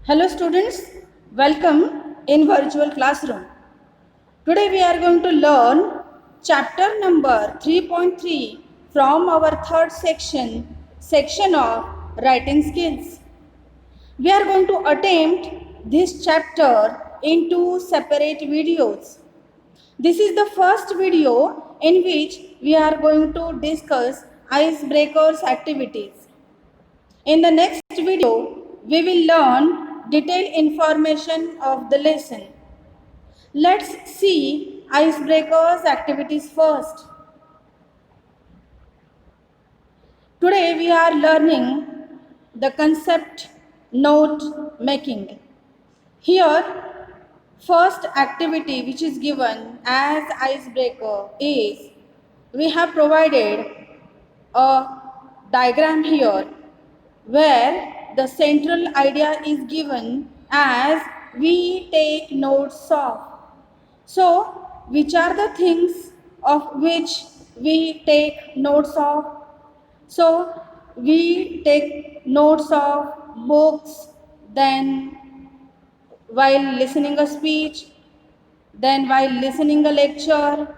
Hello students, welcome in virtual classroom. Today we are going to learn chapter number 3.3 from our third section of writing skills. We are going to attempt this chapter in two separate videos. This is the first video in which we are going to discuss icebreakers activities. In the next video, we will learn detailed information of the lesson. Let's see icebreakers activities first. Today we are learning the concept note making. Here, first activity which is given as icebreaker is we have provided a diagram here where the central idea is given as we take notes of. So, which are the things of which we take notes of? So, we take notes of books, then while listening a speech, then while listening a lecture,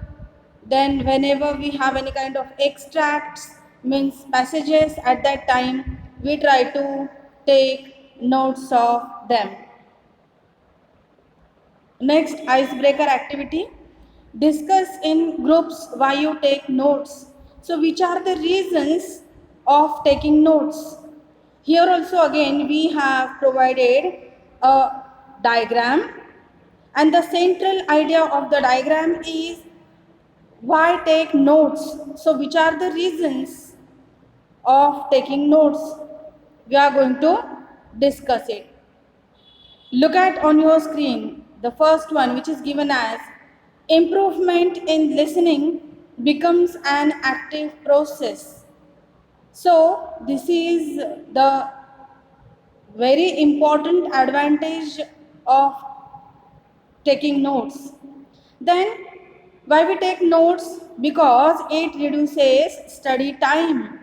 then whenever we have any kind of extracts, means passages, at that time we try to take notes of them. Next, icebreaker activity. Discuss in groups why you take notes. So which are the reasons of taking notes? Here also again we have provided a diagram, and the central idea of the diagram is why take notes. So which are the reasons of taking notes? We are going to discuss it. Look at on your screen the first one, which is given as improvement in listening becomes an active process. So this is the very important advantage of taking notes. Then why we take notes? Because it reduces study time.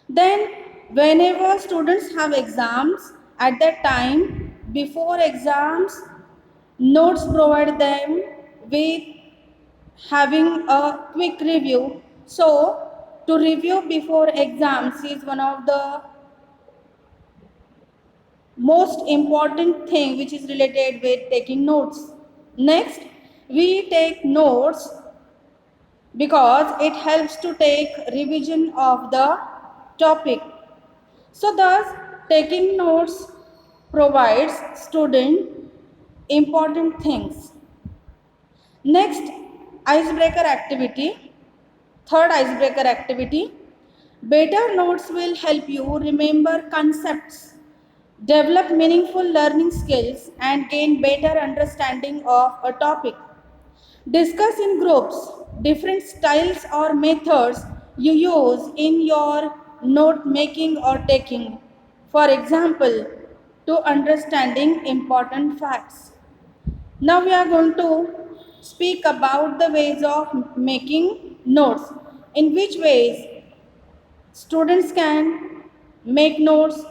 Then whenever students have exams, at that time before exams, notes provide them with having a quick review. So to review before exams is one of the most important thing which is related with taking notes. Next, we take notes because it helps to take revision of the topic. So thus taking notes provides student important things. Next, icebreaker activity. Third icebreaker activity. Better notes will help you remember concepts, develop meaningful learning skills, and gain better understanding of a topic. Discuss in groups different styles or methods you use in your note making or taking. For example, to understanding important facts. Now we are going to speak about the ways of making notes. In which ways students can make notes?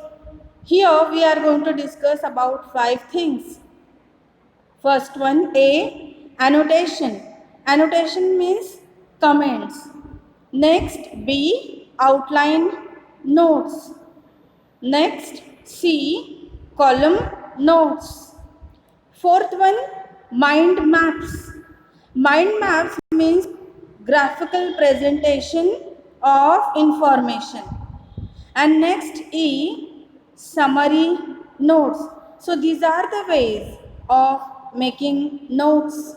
Here we are going to discuss about 5 things. First one, A, annotation. Annotation means comments. Next, B, outline notes. Next, C, column notes. Fourth one, mind maps. Mind maps means graphical presentation of information. And next, E, summary notes. So these are the ways of making notes.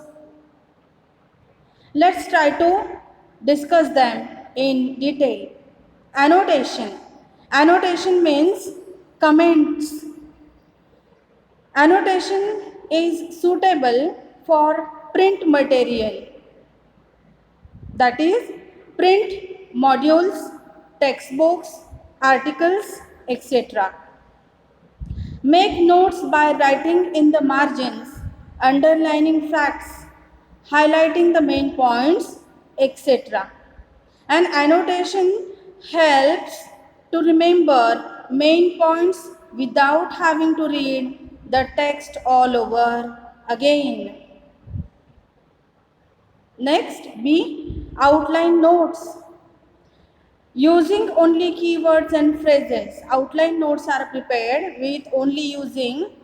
Let's try to discuss them in detail. Annotation. Annotation means comments. Annotation is suitable for print material, that is print modules, textbooks, articles, etc. Make notes by writing in the margins, underlining facts, highlighting the main points, etc. And annotation helps to remember main points without having to read the text all over again. Next, B. Outline notes. Using only keywords and phrases. Outline notes are prepared with only using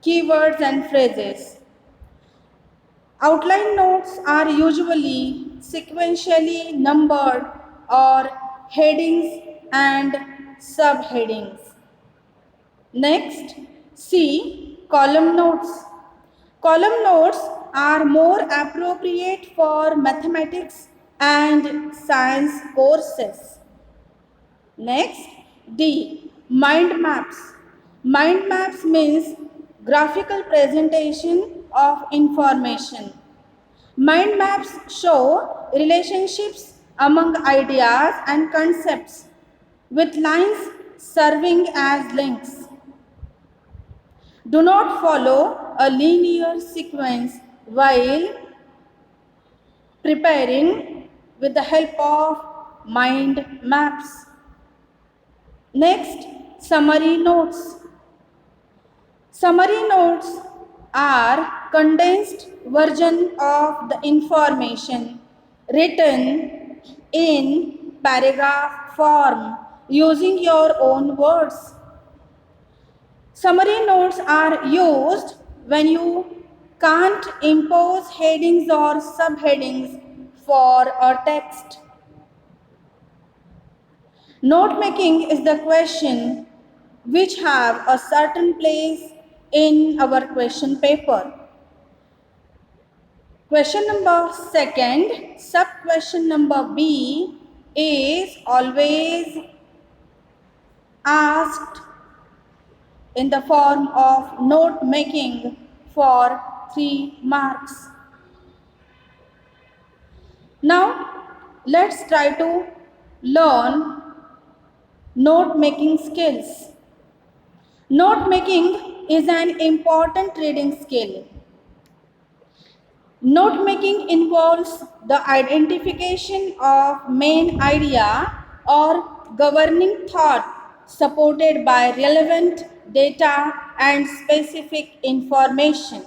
keywords and phrases. Outline notes are usually sequentially numbered or headings and subheadings. Next, C. Column notes. Column notes are more appropriate for mathematics and science courses. Next, D. Mind maps. Mind maps means graphical presentation of information. Mind maps show relationships among ideas and concepts with lines serving as links. Do not follow a linear sequence while preparing with the help of mind maps. Next, summary notes. Summary notes are condensed version of the information written in paragraph form using your own words. Summary notes are used when you can't impose headings or subheadings for a text. Note making is the question which have a certain place in our question paper. Question number second, sub question number B is always asked in the form of note making for 3 marks. Now, let's try to learn note making skills. Note making is an important reading skill. Note making involves the identification of main idea or governing thought supported by relevant data and specific information.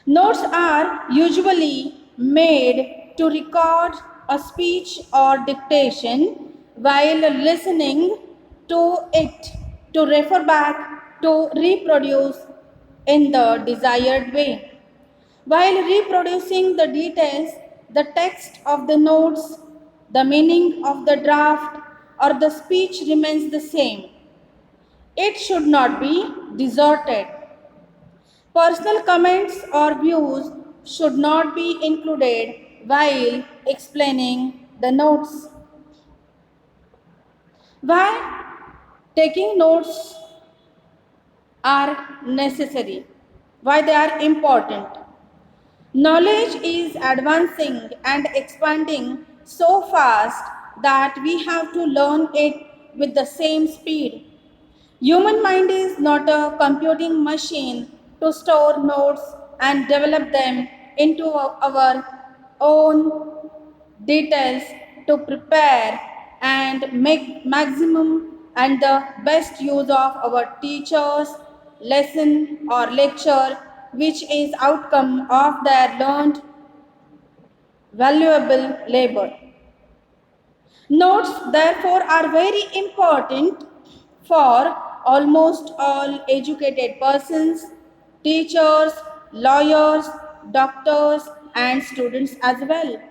Notes are usually made to record a speech or dictation while listening to it to refer back to reproduce in the desired way. While reproducing the details, the text of the notes, the meaning of the draft, or the speech remains the same. It should not be distorted. Personal comments or views should not be included while explaining the notes. Why taking notes are necessary? Why they are important? Knowledge is advancing and expanding so fast that we have to learn it with the same speed. Human mind is not a computing machine to store notes and develop them into our own details to prepare and make maximum and the best use of our teachers lesson or lecture, which is outcome of their learned valuable labor. Notes therefore are very important for almost all educated persons, teachers, lawyers, doctors, and students as well.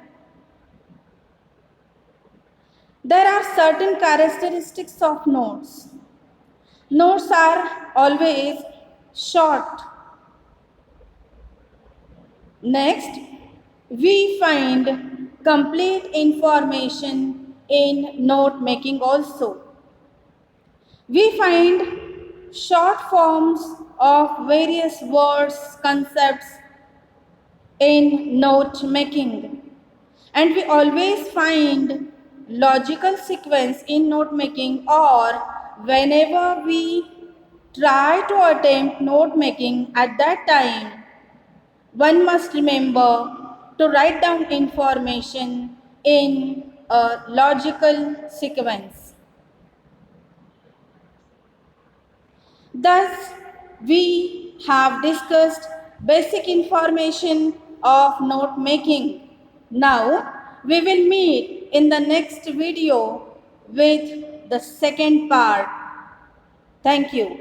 There are certain characteristics of notes. Notes are always short. Next, we find complete information in note making also. We find short forms of various words, concepts in note making. And we always find logical sequence in note making, or whenever we try to attempt note making at that time, one must remember to write down information in a logical sequence. Thus, we have discussed basic information of note making. Now, we will meet in the next video with the second part. Thank you.